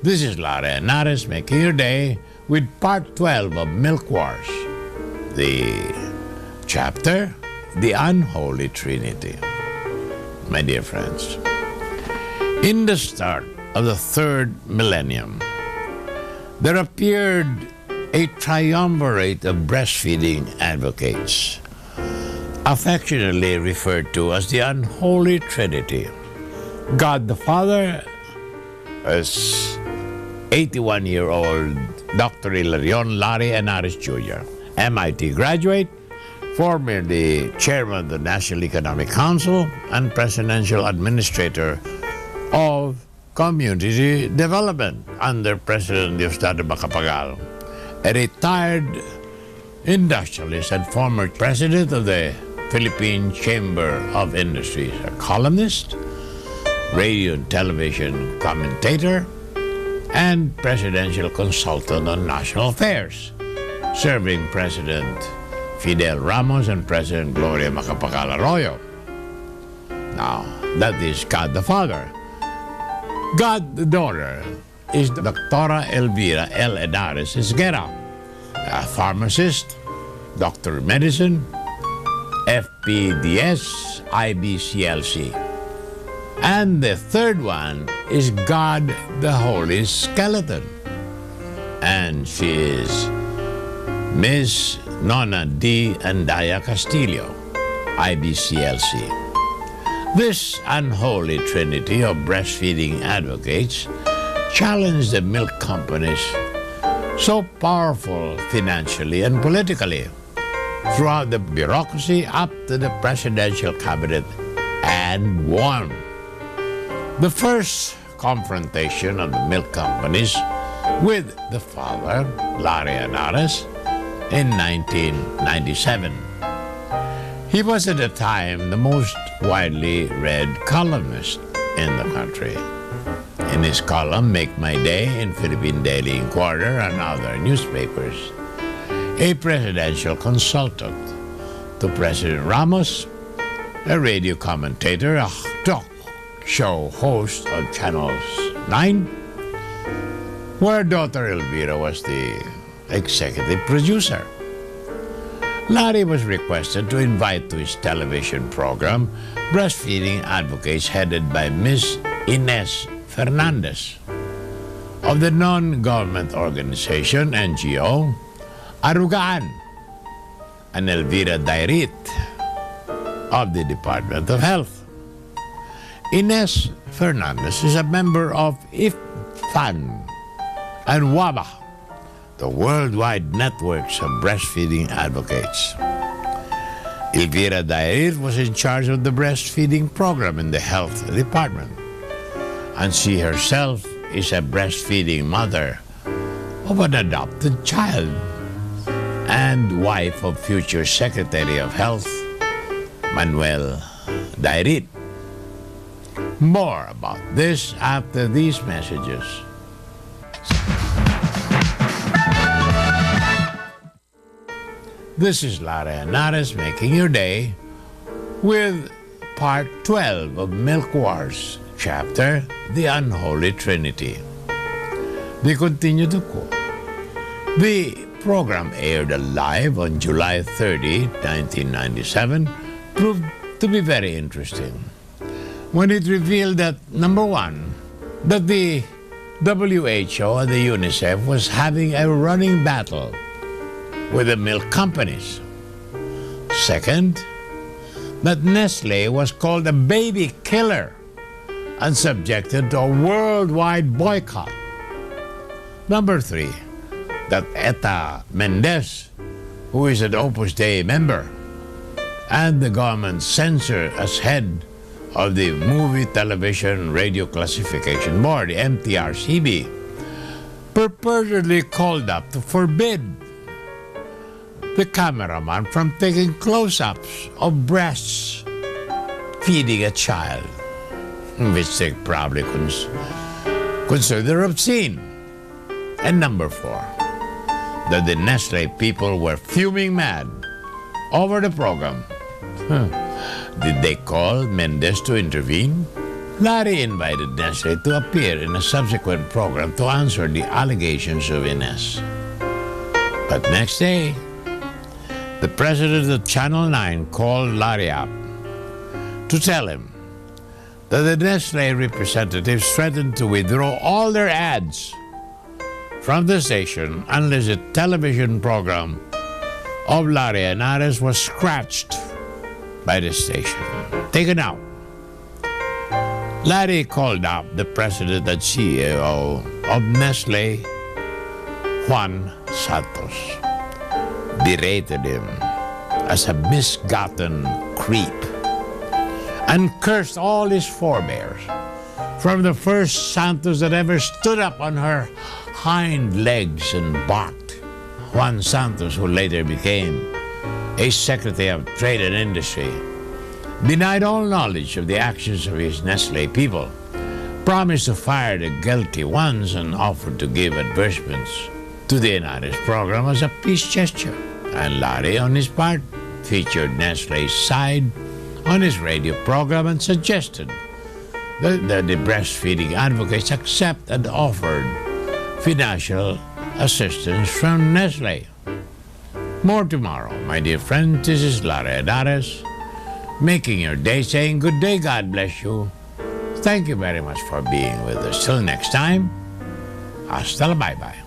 This is Lara and Nares making your day with part 12 of Milk Wars. The chapter, The Unholy Trinity. My dear friends, in the start of the third millennium, there appeared a triumvirate of breastfeeding advocates, affectionately referred to as the Unholy Trinity. God the Father, as 81-year-old Dr. Hilarion Larry Henares Jr., MIT graduate, formerly chairman of the National Economic Council and presidential administrator of community development under President Diosdado Macapagal, a retired industrialist and former president of the Philippine Chamber of Industries, a columnist, radio and television commentator, and presidential consultant on national affairs, serving President Fidel Ramos and President Gloria Macapagal Arroyo. Now, that is God the Father. God the Daughter is Dr. Elvira L. Henares Esguerra, a pharmacist, doctor of medicine, FPDS, IBCLC. And the third one is God the Holy Skeleton. And she is Miss Nona D. Andaya Castillo, IBCLC. This unholy trinity of breastfeeding advocates challenged the milk companies, so powerful financially and politically, throughout the bureaucracy up to the presidential cabinet, and won. The first confrontation of the milk companies with the father, Larry Henares, in 1997. He was at the time the most widely read columnist in the country. In his column, Make My Day in Philippine Daily Inquirer and other newspapers, a presidential consultant to President Ramos, a radio commentator, a talk show host on Channel 9, where Dr. Elvira was the executive producer. Larry was requested to invite to his television program breastfeeding advocates headed by Miss Ines Fernandez of the non-government organization, NGO, Arugaan, and Elvira Dairit of the Department of Health. Ines Fernandez is a member of IFFAN and WABA, the worldwide networks of breastfeeding advocates. Elvira Dairit was in charge of the breastfeeding program in the health department, and she herself is a breastfeeding mother of an adopted child and wife of future Secretary of Health, Manuel Dairit. More about this after these messages. This is Lara Henares making your day with part 12 of Milk Wars, chapter The Unholy Trinity. We continue to quote. The program aired live on July 30, 1997, proved to be very interesting when it revealed that, number one, that the WHO and the UNICEF was having a running battle with the milk companies. Second, that Nestle was called a baby killer and subjected to a worldwide boycott. Number three, that Eta Mendez, who is an Opus Dei member, and the government censor as head of the Movie, Television, Radio Classification Board, the MTRCB, purportedly called up to forbid the cameraman from taking close-ups of breasts feeding a child, which they probably consider obscene. And number four, that the Nestle people were fuming mad over the program. Did they call Mendez to intervene? Larry invited Nestle to appear in a subsequent program to answer the allegations of Ines. But next day, the president of Channel 9 called Larry up to tell him that the Nestle representatives threatened to withdraw all their ads from the station unless a television program of Larry and Ares was scratched by the station, taken out. Larry called up the president and CEO of Nestle, Juan Santos, berated him as a misgotten creep, and cursed all his forebears, from the first Santos that ever stood up on her hind legs and barked. Juan Santos, who later became a Secretary of Trade and Industry, denied all knowledge of the actions of his Nestle people, promised to fire the guilty ones, and offered to give advertisements to the Inares program as a peace gesture. And Larry, on his part, featured Nestle's side on his radio program and suggested that the breastfeeding advocates accept and offered financial assistance from Nestle. More tomorrow, my dear friend. This is Larry Adares, making your day, saying good day, God bless you. Thank you very much for being with us. Till next time, hasta la bye-bye.